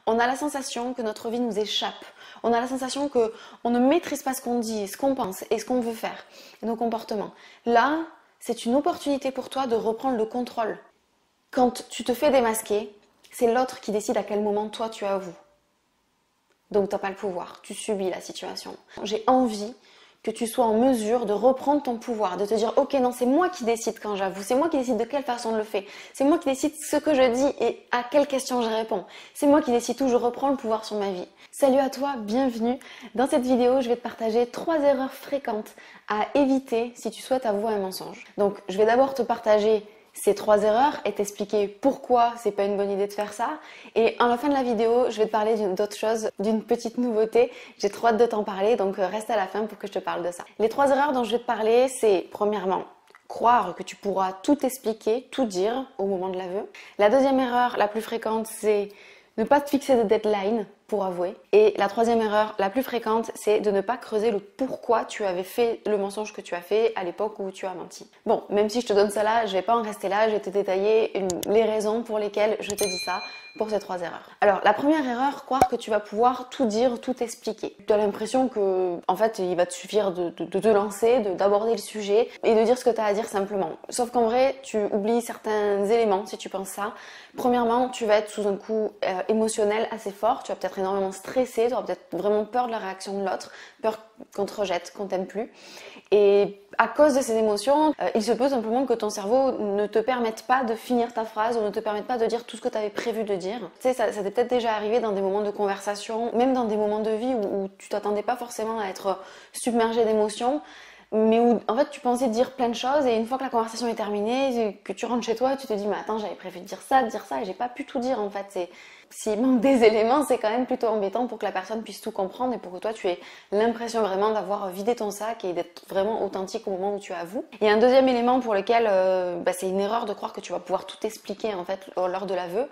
on a la sensation que notre vie nous échappe. On a la sensation qu'on ne maîtrise pas ce qu'on dit, ce qu'on pense et ce qu'on veut faire, et nos comportements. Là, c'est une opportunité pour toi de reprendre le contrôle. Quand tu te fais démasquer, c'est l'autre qui décide à quel moment toi tu avoues. Donc tu n'as pas le pouvoir, tu subis la situation. J'ai envie que tu sois en mesure de reprendre ton pouvoir, de te dire ok non c'est moi qui décide quand j'avoue, c'est moi qui décide de quelle façon je le fais, c'est moi qui décide ce que je dis et à quelle question je réponds, c'est moi qui décide où je reprends le pouvoir sur ma vie. Salut à toi, bienvenue. Dans cette vidéo je vais te partager 3 erreurs fréquentes à éviter si tu souhaites avouer un mensonge. Donc je vais d'abord te partager ces 3 erreurs et t'expliquer pourquoi c'est pas une bonne idée de faire ça. Et à la fin de la vidéo, je vais te parler d'autre chose, d'une petite nouveauté. J'ai trop hâte de t'en parler, donc reste à la fin pour que je te parle de ça. Les 3 erreurs dont je vais te parler, c'est premièrement, croire que tu pourras tout expliquer, tout dire au moment de l'aveu. La deuxième erreur, la plus fréquente, c'est ne pas te fixer de deadline pour avouer. Et la troisième erreur, la plus fréquente, c'est de ne pas creuser le pourquoi tu avais fait le mensonge que tu as fait à l'époque où tu as menti. Bon, même si je te donne ça là, je vais pas en rester là, je vais te détailler les raisons pour lesquelles je te dis ça pour ces 3 erreurs. Alors, la première erreur, croire que tu vas pouvoir tout dire, tout expliquer. Tu as l'impression que, en fait, il va te suffire de te lancer, d'aborder le sujet et de dire ce que tu as à dire simplement. Sauf qu'en vrai, tu oublies certains éléments si tu penses ça. Premièrement, tu vas être sous un coup émotionnel assez fort, tu vas peut-être énormément stressé, tu auras peut-être vraiment peur de la réaction de l'autre, peur qu'on te rejette, qu'on t'aime plus. Et à cause de ces émotions, il se peut simplement que ton cerveau ne te permette pas de finir ta phrase ou ne te permette pas de dire tout ce que tu avais prévu de dire. Tu sais, ça t'est peut-être déjà arrivé dans des moments de conversation, même dans des moments de vie où tu t'attendais pas forcément à être submergé d'émotions, mais où en fait tu pensais dire plein de choses et une fois que la conversation est terminée, que tu rentres chez toi, tu te dis mais attends, j'avais prévu de dire ça et j'ai pas pu tout dire en fait. S'il manque des éléments, c'est quand même plutôt embêtant pour que la personne puisse tout comprendre et pour que toi tu aies l'impression vraiment d'avoir vidé ton sac et d'être vraiment authentique au moment où tu avoues. Il y a un deuxième élément pour lequel c'est une erreur de croire que tu vas pouvoir tout expliquer en fait lors de l'aveu.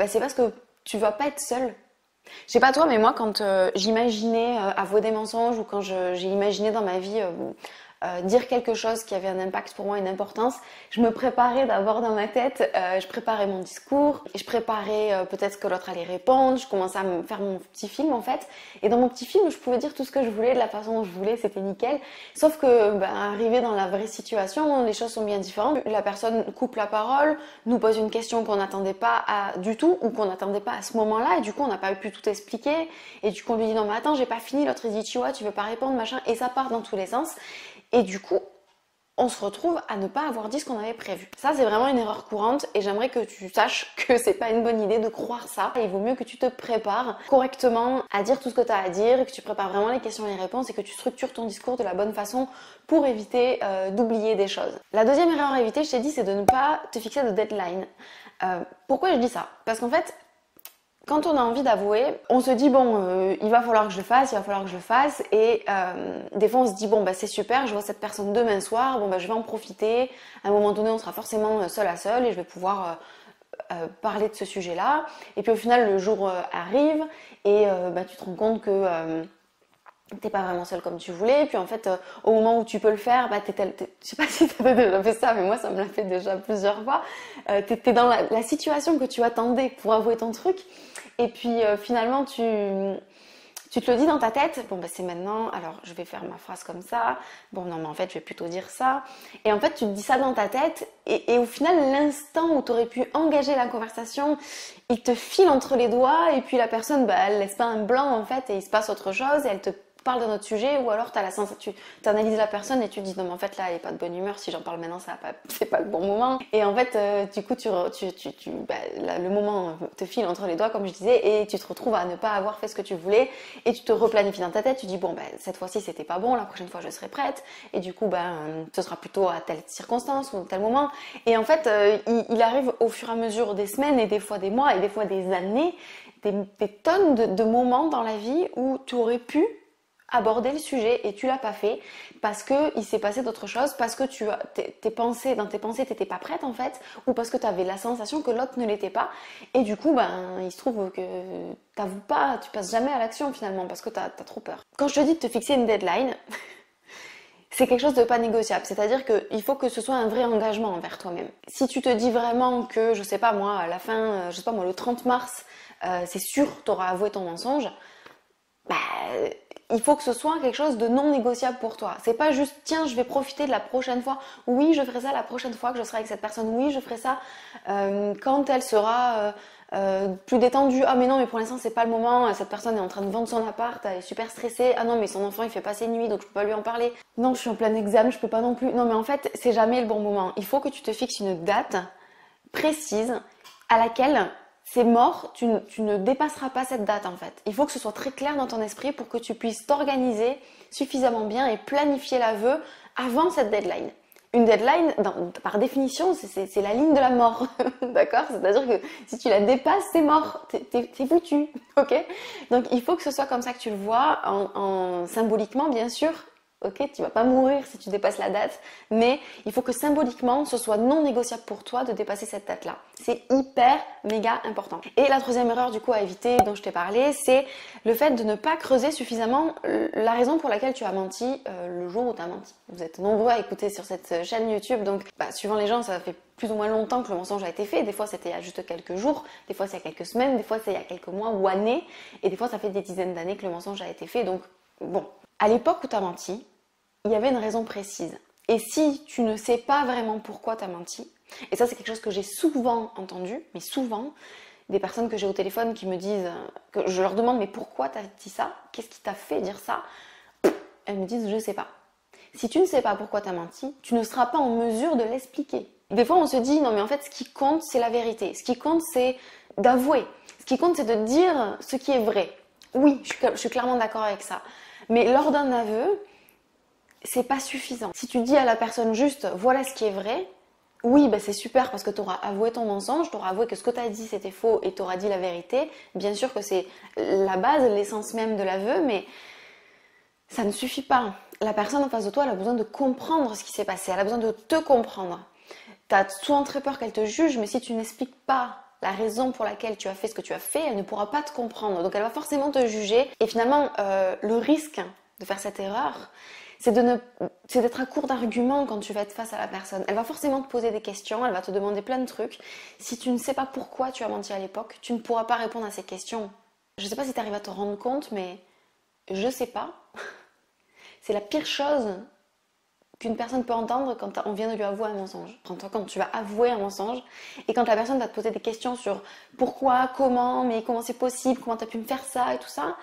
C'est parce que tu vas pas être seule. Je sais pas toi, mais moi quand j'imaginais avouer des mensonges ou quand j'ai imaginé dans ma vie dire quelque chose qui avait un impact pour moi, une importance, je me préparais d'abord dans ma tête, je préparais mon discours, et je préparais peut-être que l'autre allait répondre, je commençais à me faire mon petit film en fait, et dans mon petit film je pouvais dire tout ce que je voulais de la façon dont je voulais, c'était nickel, sauf que arrivé dans la vraie situation, les choses sont bien différentes, la personne coupe la parole, nous pose une question qu'on n'attendait pas du tout, ou qu'on n'attendait pas à ce moment-là, et du coup on n'a pas pu tout expliquer, et du coup on lui dit non mais attends j'ai pas fini, l'autre il dit tu vois tu veux pas répondre machin, et ça part dans tous les sens. Et du coup, on se retrouve à ne pas avoir dit ce qu'on avait prévu. Ça, c'est vraiment une erreur courante et j'aimerais que tu saches que c'est pas une bonne idée de croire ça. Il vaut mieux que tu te prépares correctement à dire tout ce que tu as à dire, que tu prépares vraiment les questions et les réponses et que tu structures ton discours de la bonne façon pour éviter d'oublier des choses. La deuxième erreur à éviter, je t'ai dit, c'est de ne pas te fixer de deadline. Pourquoi je dis ça? Parce qu'en fait, quand on a envie d'avouer, on se dit bon, il va falloir que je le fasse, et des fois on se dit bon c'est super, je vois cette personne demain soir, je vais en profiter. À un moment donné, on sera forcément seul à seul et je vais pouvoir parler de ce sujet-là. Et puis au final, le jour arrive et tu te rends compte que t'es pas vraiment seul comme tu voulais, et puis en fait au moment où tu peux le faire, je sais pas si t'as déjà fait ça, mais moi ça me l'a fait déjà plusieurs fois, t'es dans la situation que tu attendais pour avouer ton truc, et puis finalement tu te le dis dans ta tête, c'est maintenant, alors je vais faire ma phrase comme ça, non mais en fait je vais plutôt dire ça, et en fait tu te dis ça dans ta tête, et au final l'instant où tu aurais pu engager la conversation, il te file entre les doigts, et puis la personne elle laisse pas un blanc en fait, et il se passe autre chose, et elle te parle d'un autre sujet, ou alors tu analyses la personne et tu te dis non mais en fait là elle est pas de bonne humeur, si j'en parle maintenant c'est pas le bon moment, et en fait du coup le moment te file entre les doigts comme je disais, et tu te retrouves à ne pas avoir fait ce que tu voulais, et tu te replanifies dans ta tête, tu dis cette fois-ci c'était pas bon, la prochaine fois je serai prête, et du coup ce sera plutôt à telle circonstance ou tel moment, et en fait il arrive au fur et à mesure des semaines et des fois des mois et des fois des années, des tonnes de moments dans la vie où tu aurais pu aborder le sujet et tu l'as pas fait parce que il s'est passé d'autres choses, parce que dans tes pensées t'étais pas prête en fait, ou parce que tu avais la sensation que l'autre ne l'était pas, et du coup il se trouve que t'avoues pas, tu passes jamais à l'action finalement parce que t'as trop peur. Quand je te dis de te fixer une deadline c'est quelque chose de pas négociable, c'est-à-dire qu'il faut que ce soit un vrai engagement envers toi-même. Si tu te dis vraiment que, je sais pas moi, à la fin, le 30 mars, c'est sûr, tu auras avoué ton mensonge, bah, il faut que ce soit quelque chose de non négociable pour toi. C'est pas juste, tiens, je vais profiter de la prochaine fois. Oui, je ferai ça la prochaine fois que je serai avec cette personne. Oui, je ferai ça quand elle sera plus détendue. Ah mais non, mais pour l'instant c'est pas le moment. Cette personne est en train de vendre son appart, elle est super stressée. Ah non, mais son enfant il fait pas ses nuits, donc je peux pas lui en parler. Non, je suis en plein examen, je peux pas non plus. Non, mais en fait, c'est jamais le bon moment. Il faut que tu te fixes une date précise à laquelle c'est mort, tu ne dépasseras pas cette date en fait. Il faut que ce soit très clair dans ton esprit pour que tu puisses t'organiser suffisamment bien et planifier l'aveu avant cette deadline. Une deadline, par définition, c'est la ligne de la mort, d'accord? C'est-à-dire que si tu la dépasses, c'est mort, t'es foutu, ok? Donc il faut que ce soit comme ça que tu le vois, symboliquement bien sûr. Ok, tu vas pas mourir si tu dépasses la date, mais il faut que symboliquement ce soit non négociable pour toi de dépasser cette date-là. C'est hyper méga important. Et la troisième erreur du coup à éviter dont je t'ai parlé, c'est le fait de ne pas creuser suffisamment la raison pour laquelle tu as menti le jour où tu as menti. Vous êtes nombreux à écouter sur cette chaîne YouTube, donc suivant les gens, ça fait plus ou moins longtemps que le mensonge a été fait. Des fois c'était il y a juste quelques jours, des fois c'est il y a quelques semaines, des fois c'est il y a quelques mois ou années, et des fois ça fait des dizaines d'années que le mensonge a été fait. Donc bon, à l'époque où tu as menti, il y avait une raison précise. Et si tu ne sais pas vraiment pourquoi tu as menti, et ça c'est quelque chose que j'ai souvent entendu, mais souvent, des personnes que j'ai au téléphone qui me disent, que je leur demande mais pourquoi tu as dit ça? Qu'est-ce qui t'a fait dire ça? Elles me disent je sais pas. Si tu ne sais pas pourquoi tu as menti, tu ne seras pas en mesure de l'expliquer. Des fois on se dit non mais en fait ce qui compte c'est la vérité. Ce qui compte c'est d'avouer. Ce qui compte c'est de dire ce qui est vrai. Oui, je suis clairement d'accord avec ça. Mais lors d'un aveu, c'est pas suffisant. Si tu dis à la personne juste voilà ce qui est vrai, oui, c'est super parce que tu auras avoué ton mensonge, tu auras avoué que ce que tu as dit c'était faux et tu auras dit la vérité. Bien sûr que c'est la base, l'essence même de l'aveu, mais ça ne suffit pas. La personne en face de toi, elle a besoin de comprendre ce qui s'est passé, elle a besoin de te comprendre. Tu as souvent très peur qu'elle te juge, mais si tu n'expliques pas la raison pour laquelle tu as fait ce que tu as fait, elle ne pourra pas te comprendre. Donc elle va forcément te juger. Et finalement, le risque de faire cette erreur, c'est d'être à court d'arguments quand tu vas être face à la personne. Elle va forcément te poser des questions, elle va te demander plein de trucs. Si tu ne sais pas pourquoi tu as menti à l'époque, tu ne pourras pas répondre à ces questions. Je ne sais pas si tu arrives à te rendre compte, mais je sais pas. C'est la pire chose qu'une personne peut entendre quand on vient de lui avouer un mensonge. Quand tu vas avouer un mensonge et quand la personne va te poser des questions sur pourquoi, comment, mais comment c'est possible, comment tu as pu me faire ça et tout ça,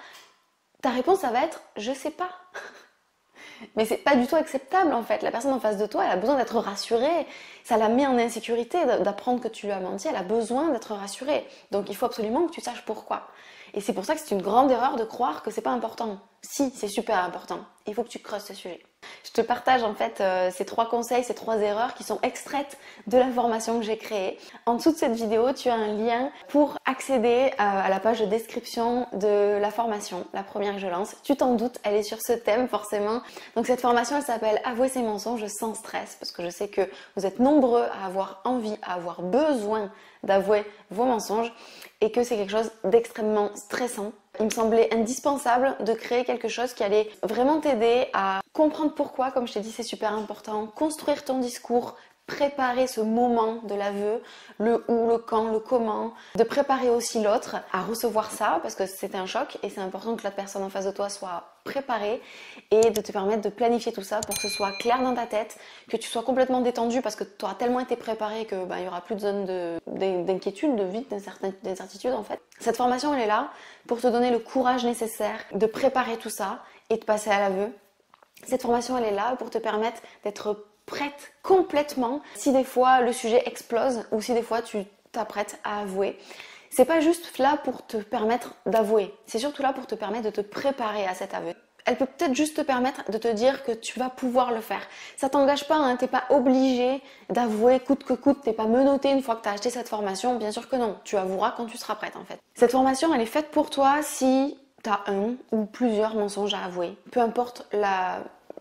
ta réponse ça va être je sais pas. Mais c'est pas du tout acceptable en fait. La personne en face de toi, elle a besoin d'être rassurée. Ça la met en insécurité d'apprendre que tu lui as menti. Elle a besoin d'être rassurée. Donc il faut absolument que tu saches pourquoi. Et c'est pour ça que c'est une grande erreur de croire que c'est pas important. Si, c'est super important. Il faut que tu creuses ce sujet. Je te partage en fait ces 3 conseils, ces 3 erreurs qui sont extraites de la formation que j'ai créée. En dessous de cette vidéo, tu as un lien pour accéder à la page de description de la formation, la première que je lance. Tu t'en doutes, elle est sur ce thème forcément. Donc cette formation, elle s'appelle Avouer ses mensonges sans stress, parce que je sais que vous êtes nombreux à avoir envie, à avoir besoin d'avouer vos mensonges et que c'est quelque chose d'extrêmement stressant. Il me semblait indispensable de créer quelque chose qui allait vraiment t'aider à comprendre pourquoi, comme je t'ai dit, c'est super important, construire ton discours, préparer ce moment de l'aveu, le où, le quand, le comment, de préparer aussi l'autre à recevoir ça parce que c'est un choc et c'est important que la personne en face de toi soit préparée et de te permettre de planifier tout ça pour que ce soit clair dans ta tête, que tu sois complètement détendu parce que tu auras tellement été préparé que il y aura plus de zone d'inquiétude, de vide, d'incertitude en fait. Cette formation elle est là pour te donner le courage nécessaire de préparer tout ça et de passer à l'aveu. Cette formation elle est là pour te permettre d'être prête complètement si des fois le sujet explose ou si des fois tu t'apprêtes à avouer. C'est pas juste là pour te permettre d'avouer, c'est surtout là pour te permettre de te préparer à cet aveu. Elle peut peut-être juste te permettre de te dire que tu vas pouvoir le faire. Ça t'engage pas, hein, t'es pas obligé d'avouer coûte que coûte, t'es pas menotté une fois que tu as acheté cette formation, bien sûr que non, tu avoueras quand tu seras prête en fait. Cette formation elle est faite pour toi si tu as un ou plusieurs mensonges à avouer, peu importe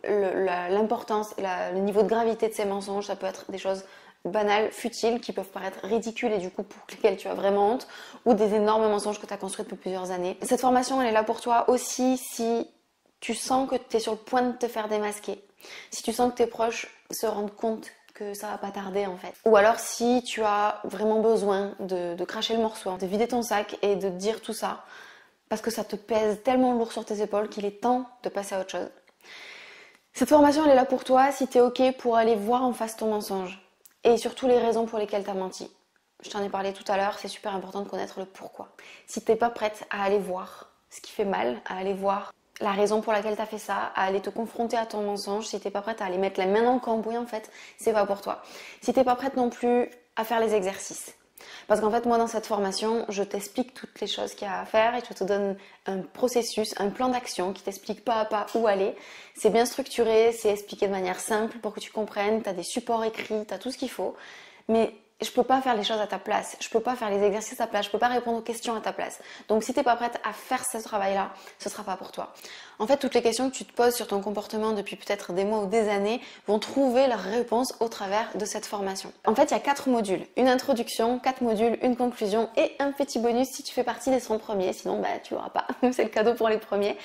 l'importance, le niveau de gravité de ces mensonges, ça peut être des choses banales, futiles, qui peuvent paraître ridicules et du coup pour lesquelles tu as vraiment honte, ou des énormes mensonges que tu as construits depuis plusieurs années. Cette formation, elle est là pour toi aussi si tu sens que tu es sur le point de te faire démasquer, si tu sens que tes proches se rendent compte que ça va pas tarder en fait. Ou alors si tu as vraiment besoin de cracher le morceau, de vider ton sac et de dire tout ça, parce que ça te pèse tellement lourd sur tes épaules qu'il est temps de passer à autre chose. Cette formation, elle est là pour toi si tu es OK pour aller voir en face ton mensonge et surtout les raisons pour lesquelles tu as menti. Je t'en ai parlé tout à l'heure, c'est super important de connaître le pourquoi. Si tu n'es pas prête à aller voir ce qui fait mal, à aller voir la raison pour laquelle tu as fait ça, à aller te confronter à ton mensonge, si tu n'es pas prête à aller mettre la main dans le cambouis, en fait, c'est pas pour toi. Si tu n'es pas prête non plus à faire les exercices. Parce qu'en fait, moi, dans cette formation, je t'explique toutes les choses qu'il y a à faire et je te donne un processus, un plan d'action qui t'explique pas à pas où aller. C'est bien structuré, c'est expliqué de manière simple pour que tu comprennes. Tu as des supports écrits, tu as tout ce qu'il faut. Mais je peux pas faire les choses à ta place. Je peux pas faire les exercices à ta place. Je peux pas répondre aux questions à ta place. Donc, si t'es pas prête à faire ce travail-là, ce sera pas pour toi. En fait, toutes les questions que tu te poses sur ton comportement depuis peut-être des mois ou des années vont trouver leur réponse au travers de cette formation. En fait, il y a 4 modules. Une introduction, 4 modules, une conclusion et un petit bonus si tu fais partie des 100 premiers. Sinon, tu l'auras pas. C'est le cadeau pour les premiers.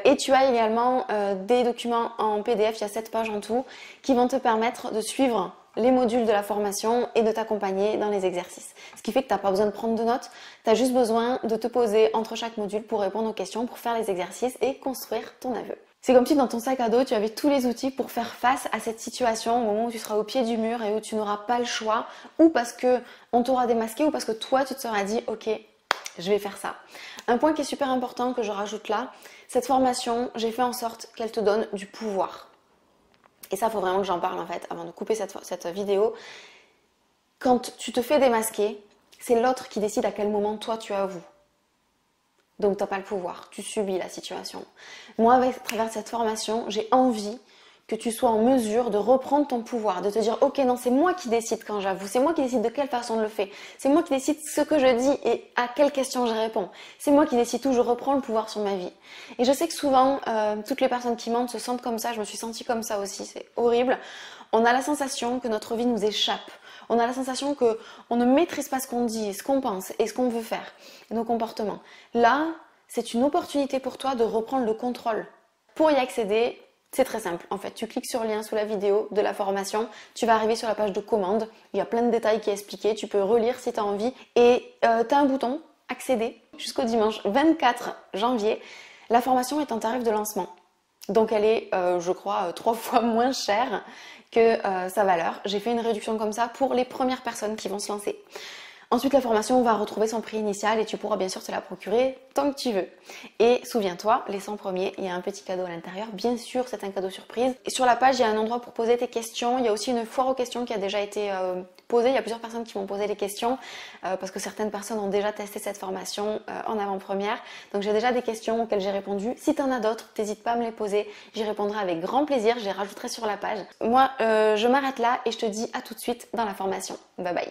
Et tu as également des documents en PDF. Il y a 7 pages en tout qui vont te permettre de suivre les modules de la formation et de t'accompagner dans les exercices. Ce qui fait que tu n'as pas besoin de prendre de notes, tu as juste besoin de te poser entre chaque module pour répondre aux questions, pour faire les exercices et construire ton aveu. C'est comme si dans ton sac à dos, tu avais tous les outils pour faire face à cette situation au moment où tu seras au pied du mur et où tu n'auras pas le choix, ou parce que on t'aura démasqué, ou parce que toi, tu te seras dit « Ok, je vais faire ça ». Un point qui est super important que je rajoute là, cette formation, j'ai fait en sorte qu'elle te donne du pouvoir. Et ça, il faut vraiment que j'en parle en fait, avant de couper cette vidéo. Quand tu te fais démasquer, c'est l'autre qui décide à quel moment toi tu avoues. Donc tu n'as pas le pouvoir, tu subis la situation. Moi, à travers cette formation, j'ai envie que tu sois en mesure de reprendre ton pouvoir, de te dire ok non, c'est moi qui décide quand j'avoue, c'est moi qui décide de quelle façon je le fais, c'est moi qui décide ce que je dis et à quelle question je réponds, c'est moi qui décide où je reprends le pouvoir sur ma vie. Et je sais que souvent toutes les personnes qui mentent se sentent comme ça, je me suis sentie comme ça aussi, c'est horrible. On a la sensation que notre vie nous échappe, on a la sensation que on ne maîtrise pas ce qu'on dit, ce qu'on pense et ce qu'on veut faire, et nos comportements. Là, c'est une opportunité pour toi de reprendre le contrôle. Pour y accéder, c'est très simple, en fait, tu cliques sur le lien sous la vidéo de la formation, tu vas arriver sur la page de commande, il y a plein de détails qui est expliqué, tu peux relire si tu as envie et tu as un bouton accéder jusqu'au dimanche 24 janvier. La formation est en tarif de lancement, donc elle est, je crois, 3 fois moins chère que sa valeur. J'ai fait une réduction comme ça pour les premières personnes qui vont se lancer. Ensuite, la formation va retrouver son prix initial et tu pourras bien sûr te la procurer tant que tu veux. Et souviens-toi, les 100 premiers, il y a un petit cadeau à l'intérieur. Bien sûr, c'est un cadeau surprise. Et sur la page, il y a un endroit pour poser tes questions. Il y a aussi une foire aux questions qui a déjà été posée. Il y a plusieurs personnes qui m'ont posé des questions parce que certaines personnes ont déjà testé cette formation en avant-première. Donc j'ai déjà des questions auxquelles j'ai répondu. Si tu en as d'autres, n'hésite pas à me les poser. J'y répondrai avec grand plaisir. Je les rajouterai sur la page. Moi, je m'arrête là et je te dis à tout de suite dans la formation. Bye bye.